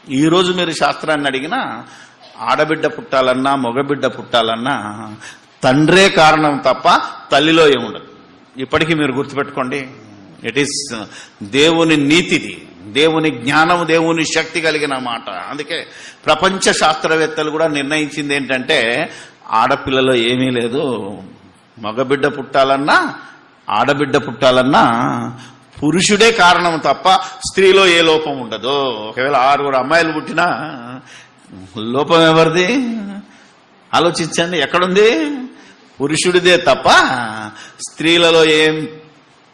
ఈరోజు మీరు శాస్త్రాన్ని అడిగినా ఆడబిడ్డ పుట్టాలన్నా మగబిడ్డ పుట్టాలన్నా తండ్రే కారణం తప్ప తల్లిలో ఏముండదు. ఇప్పటికీ మీరు గుర్తుపెట్టుకోండి. ఇట్ ఈస్ దేవుని నీతిది, దేవుని జ్ఞానం, దేవుని శక్తి కలిగిన మాట. అందుకే ప్రపంచ శాస్త్రవేత్తలు కూడా నిర్ణయించింది ఏంటంటే ఆడపిల్లలో ఏమీ లేదు, మగబిడ్డ పుట్టాలన్నా ఆడబిడ్డ పుట్టాలన్నా పురుషుడే కారణం తప్ప స్త్రీలో ఏ లోపం ఉండదు. ఒకవేళ 6 అమ్మాయిలు పుట్టినా లోపం ఎవరిది ఆలోచించండి, ఎక్కడుంది? పురుషుడిదే తప్ప స్త్రీలలో ఏం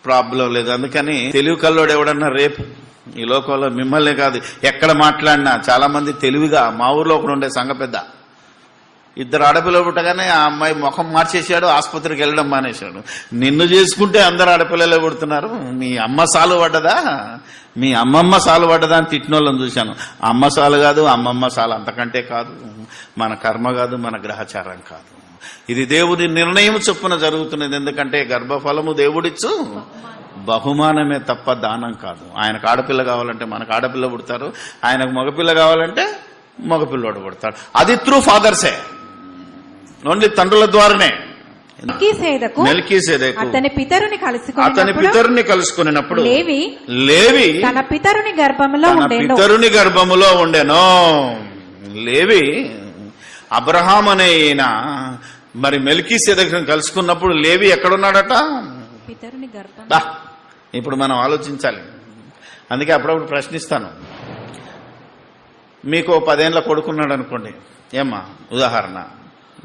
ప్రాబ్లం లేదు. అందుకని తెలివి కల్లోడు ఎవడన్నా రేపు ఈ లోకంలో మిమ్మల్నే కాదు ఎక్కడ మాట్లాడినా చాలా మంది తెలివిగా, మా ఊర్లో ఒకడు ఉండే సంఘ పెద్ద, 2 ఆడపిల్లలు పుట్టగానే ఆ అమ్మాయి ముఖం మార్చేశాడు, ఆసుపత్రికి వెళ్ళడం మానేశాడు. నిన్ను చేసుకుంటే అందరు ఆడపిల్లలే పుడుతున్నారు, మీ అమ్మ సాలు పడ్డదా, మీ అమ్మమ్మ సాలు పడ్డదా అని తిట్టినోళ్ళని చూశాను. అమ్మ సాలు కాదు, అమ్మమ్మ సాలు అంతకంటే కాదు, మన కర్మ కాదు, మన గ్రహచారం కాదు. ఇది దేవుడి నిర్ణయం చొప్పున జరుగుతున్నది. ఎందుకంటే గర్భఫలము దేవుడిచ్చు బహుమానమే తప్ప దానం కాదు. ఆయనకు ఆడపిల్ల కావాలంటే మనకు ఆడపిల్ల పుడతారు, ఆయనకు మగపిల్ల కావాలంటే మగపిల్లోడు పుడతాడు. అది త్రూ ఫాదర్సే, ఓన్లీ తండ్రుల ద్వారానే. మెల్కీసెదెకు అతని పితరుని కలుసుకున్నప్పుడు లేవి తన పితరుని గర్భములో ఉండెను. లేవి అబ్రహాం అనే ఈయన మరి మెల్కీసెదెకుని కలుసుకున్నప్పుడు లేవి ఎక్కడున్నాడట? పితరుని గర్భం. ఇప్పుడు మనం ఆలోచించాలి. అందుకే అప్పుడప్పుడు ప్రశ్నిస్తాను. మీకు 10 ఏళ్ల కొడుకున్నాడు అనుకోండి, ఏమ్మా ఉదాహరణ,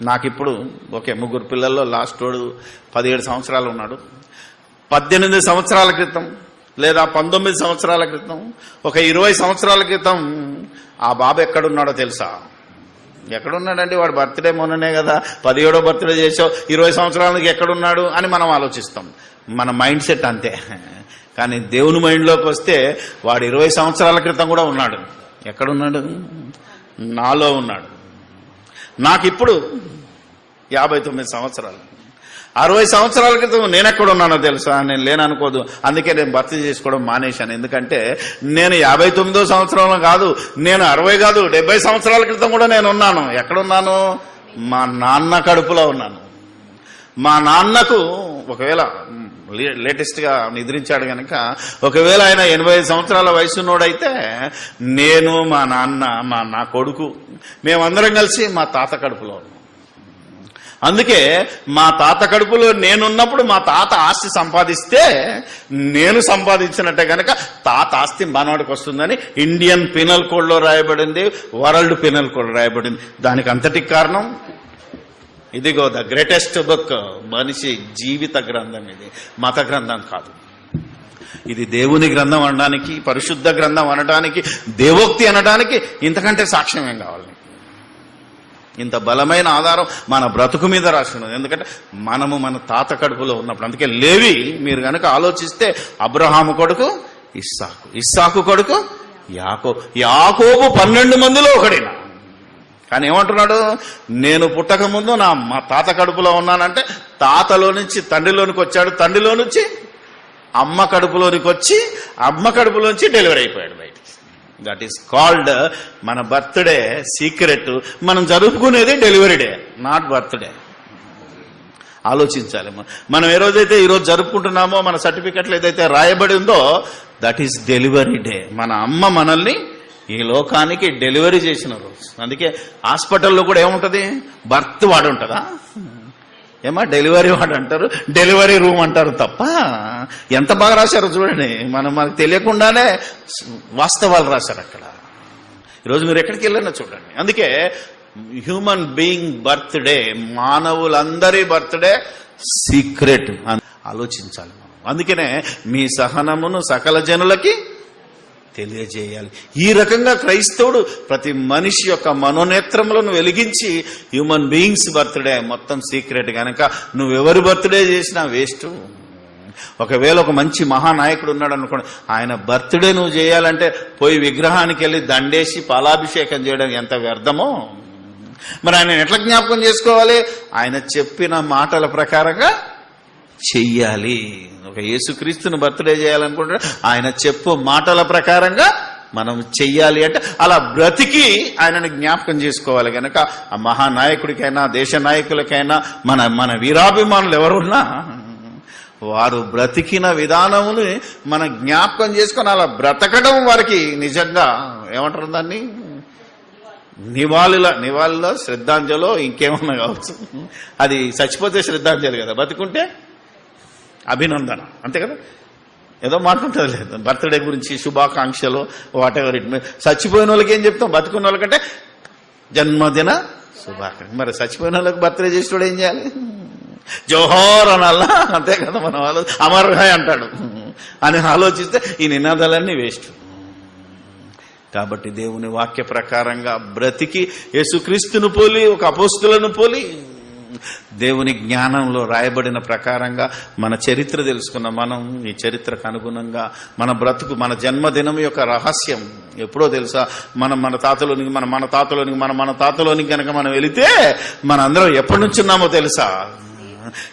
నాకిప్పుడు ఓకే 3 పిల్లల్లో లాస్ట్ వాడు 17 సంవత్సరాలు ఉన్నాడు. 18 సంవత్సరాల క్రితం లేదా 19 సంవత్సరాల క్రితం, ఒక 20 సంవత్సరాల క్రితం ఆ బాబు ఎక్కడున్నాడో తెలుసా? ఎక్కడున్నాడండి? వాడు బర్త్డే మొన్ననే కదా, 17వ బర్త్డే చేసావు, 20 సంవత్సరాలకి ఎక్కడున్నాడు అని మనం ఆలోచిస్తాం. మన మైండ్ సెట్ అంతే. కానీ దేవుని మైండ్లోకి వస్తే వాడు 20 సంవత్సరాల క్రితం కూడా ఉన్నాడు. ఎక్కడున్నాడు? నాలో ఉన్నాడు. నాకిప్పుడు 59 సంవత్సరాలు. 60 సంవత్సరాల క్రితం నేనెక్కడున్నానో తెలుసా? నేను లేననుకోదు. అందుకే నేను భర్తీ చేసుకోవడం మానేశాను. ఎందుకంటే నేను 59వ సంవత్సరంలో కాదు, నేను 60 కాదు, 70 సంవత్సరాల క్రితం కూడా నేను ఉన్నాను. ఎక్కడున్నాను? మా నాన్న కడుపులో ఉన్నాను. మా నాన్నకు ఒకవేళ లేటెస్ట్ గా నిద్రించాడు గనక, ఒకవేళ ఆయన 85 సంవత్సరాల వయసున్నోడైతే నేను, మా నాన్న, నా కొడుకు, మేమందరం కలిసి మా తాత కడుపులో ఉన్నాం. అందుకే మా తాత కడుపులో నేనున్నప్పుడు మా తాత ఆస్తి సంపాదిస్తే నేను సంపాదించినట్టే గనక తాత ఆస్తి మనవాడికి వస్తుందని ఇండియన్ పీనల్ కోడ్ లో రాయబడింది, వరల్డ్ పీనల్ కోడ్ రాయబడింది. దానికి అంతటికి కారణం ఇదిగో ద గ్రేటెస్ట్ బుక్, మనిషి జీవిత గ్రంథం. ఇది మత గ్రంథం కాదు, ఇది దేవుని గ్రంథం అనడానికి, పరిశుద్ధ గ్రంథం అనడానికి, దేవోక్తి అనడానికి ఇంతకంటే సాక్ష్యం ఏం కావాలి? ఇంత బలమైన ఆధారం మన బ్రతుకు మీద రాసినది. ఎందుకంటే మనము మన తాత కడుపులో ఉన్నప్పుడు. అందుకే లేవి మీరు గనక ఆలోచిస్తే అబ్రహాము కొడుకు ఇస్సాకు, ఇస్సాకు కొడుకు యాకోబు 12 మందిలో ఒకడినా. కానీ ఏమంటున్నాడు? నేను పుట్టక ముందు మా తాత కడుపులో ఉన్నానంటే తాతలో నుంచి తండ్రిలోనికి వచ్చాడు, తండ్రిలో నుంచి అమ్మ కడుపులోనికి వచ్చి అమ్మ కడుపులోంచి డెలివరీ అయిపోయాడు బయటికి. దట్ ఈస్ కాల్డ్ మన బర్త్డే సీక్రెట్. మనం జరుపుకునేది డెలివరీ డే, నాట్ బర్త్డే. ఆలోచించాలి. మనం ఏ రోజైతే ఈరోజు జరుపుకుంటున్నామో, మన సర్టిఫికెట్లు ఏదైతే రాయబడి ఉందో, దట్ ఈస్ డెలివరీ డే. మన అమ్మ మనల్ని ఈ లోకానికి డెలివరీ చేసిన రోజు. అందుకే హాస్పిటల్లో కూడా ఏముంటది? బర్త్ వార్డ్ ఉంటుందా? ఏమా డెలివరీ వార్డ్ అంటారు, డెలివరీ రూమ్ అంటారు తప్ప ఎంత బాగా రాశారో చూడండి. మనకు తెలియకుండానే వాస్తవాలు రాశారు అక్కడ. ఈరోజు మీరు ఎక్కడికి వెళ్ళినా చూడండి. అందుకే హ్యూమన్ బీయింగ్ బర్త్డే, మానవులందరి బర్త్డే సీక్రెట్ ఆలోచించాలి. అందుకనే మీ సహనమును సకల జనులకి తెలియజేయాలి. ఈ రకంగా క్రైస్తవుడు ప్రతి మనిషి యొక్క మనోనేత్రములను వెలిగించి హ్యూమన్ బీయింగ్స్ బర్త్డే మొత్తం సీక్రెట్. కనుక నువ్వెవరి బర్త్డే చేసినా వేస్ట్. ఒకవేళ ఒక మంచి మహానాయకుడు ఉన్నాడు అనుకోండి, ఆయన బర్త్డే నువ్వు చేయాలంటే పోయి విగ్రహానికి వెళ్ళి దండేసి పాలాభిషేకం చేయడం ఎంత వ్యర్థమో. మరి ఆయన ఎట్లా జ్ఞాపకం చేసుకోవాలి? ఆయన చెప్పిన మాటల ప్రకారంగా చెయ్యాలి. ఒక యేసుక్రీస్తుని బర్త్డే చేయాలనుకుంటే ఆయన చెప్పు మాటల ప్రకారంగా మనం చెయ్యాలి అంటే అలా బ్రతికి ఆయనని జ్ఞాపకం చేసుకోవాలి గనక ఆ మహానాయకుడికైనా దేశ నాయకులకైనా మన వీరాభిమానులు ఎవరున్నా వారు బ్రతికిన విధానముని మనం జ్ఞాపకం చేసుకొని అలా బ్రతకడం వారికి నిజంగా ఏమంటారు దాన్ని నివాళిలో శ్రద్ధాంజలో ఇంకేమన్నా కావచ్చు. అది చచ్చిపోతే శ్రద్ధాంజలి కదా, బతికుంటే అభినందన, అంతే కదా. ఏదో మాట్లాడుతుంది లేదు బర్త్డే గురించి శుభాకాంక్షలు వాటెవర్ ఇట్. చచ్చిపోయిన వాళ్ళకి ఏం చెప్తాం, బతుకున్న వాళ్ళకంటే జన్మదిన శుభాకాంక్ష. మరి చచ్చిపోయిన వాళ్ళకి బర్త్డే చేసేవాడు ఏం చేయాలి, జోహోర్ అనాలా, అంతే కదా. మన వాళ్ళు అమర్హాయ్ అంటాడు అని ఆలోచిస్తే ఈ నినాదాలన్నీ వేస్ట్. కాబట్టి దేవుని వాక్య ప్రకారంగా బ్రతికి యేసుక్రీస్తును పోలి ఒక అపోస్తులను పోలి దేవుని జ్ఞానంలో రాయబడిన ప్రకారంగా మన చరిత్ర తెలుసుకున్న మనం ఈ చరిత్రకు అనుగుణంగా మన బ్రతుకు, మన జన్మదినం యొక్క రహస్యం ఎప్పుడో తెలుసా, మన తాతలోనికి కనుక మనం వెళితే మనందరం ఎప్పటి నుంచి ఉన్నామో తెలుసా.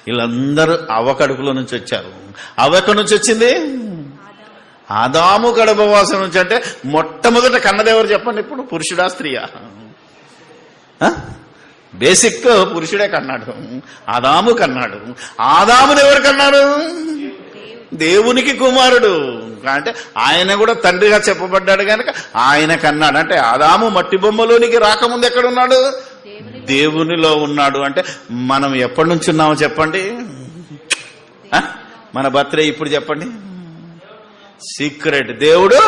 వీళ్ళందరూ అవ్వకడుపులో నుంచి వచ్చారు. ఎక్కడి నుంచి వచ్చింది, ఆదాము గర్భవాసం నుంచి. అంటే మొట్టమొదట కన్నదెవరు చెప్పండి ఇప్పుడు, పురుషుడా స్త్రీయా? బేసిక్ పురుషుడే కన్నాడు, ఆదాము కన్నాడు. ఆదాముని ఎవరు కన్నారు, దేవునికి కుమారుడు. అంటే ఆయన కూడా తండ్రిగా చెప్పబడ్డాడు కనుక ఆయన కన్నాడు. అంటే ఆదాము మట్టి బొమ్మలోనికి రాకముందు ఎక్కడున్నాడు, దేవునిలో ఉన్నాడు. అంటే మనం ఎప్పటి నుంచి ఉన్నామో చెప్పండి, మన బర్త్డే ఇప్పుడు చెప్పండి. సీక్రెట్, దేవుడు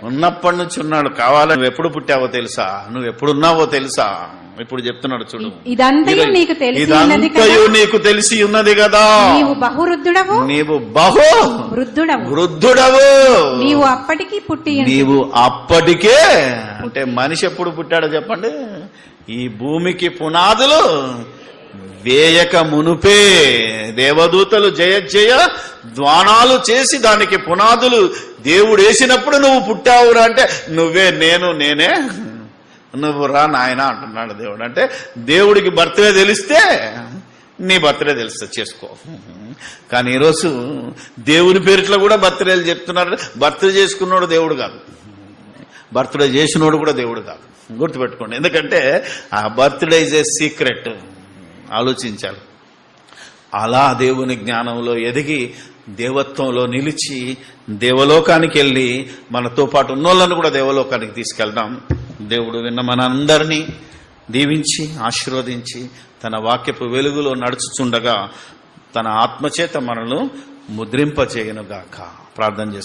ఉన్నప్పటి నుంచి ఉన్నాడు. కావాలని నువ్వు ఎప్పుడు పుట్టావో తెలుసా, నువ్వు ఎప్పుడున్నావో తెలుసా, ఇప్పుడు చెప్తున్నాడు చూడు. ఇదంతయు నీకు తెలిసి ఉన్నది కదా, నీవు బహువృద్ధుడవు, నీవు అప్పటికే. అంటే మనిషి ఎప్పుడు పుట్టాడో చెప్పండి, ఈ భూమికి పునాదులు వేయక మునుపే దేవదూతలు జయ ద్వానాలు చేసి దానికి పునాదులు దేవుడు వేసినప్పుడు నువ్వు పుట్టావురా. అంటే నువ్వే నేనే నువ్వు రా నాయన అంటున్నాడు దేవుడు. అంటే దేవుడికి బర్త్డే తెలిస్తే నీ బర్త్డే తెలుస్తా, చేసుకో. కానీ ఈరోజు దేవుని పేరిట్లో కూడా బర్త్డేలు చెప్తున్నారు. బర్త్డే చేసుకున్నాడు దేవుడు కాదు, బర్త్డే చేసినోడు కూడా దేవుడు కాదు, గుర్తుపెట్టుకోండి. ఎందుకంటే ఆ బర్త్డే ఇస్ ఏ సీక్రెట్. ఆలోచించాలి. అలా దేవుని జ్ఞానంలో ఎదిగి దేవత్వంలో నిలిచి దేవలోకానికి వెళ్ళి మనతో పాటు ఉన్నోళ్ళను కూడా దేవలోకానికి తీసుకెళ్దాం. దేవుడు విన్న మనందరినీ దీవించి ఆశీర్వదించి తన వాక్యపు వెలుగులో నడుచుచుండగా తన ఆత్మచేత మనను ముద్రింపచేయనుగాక. ప్రార్థన చేస్తాం.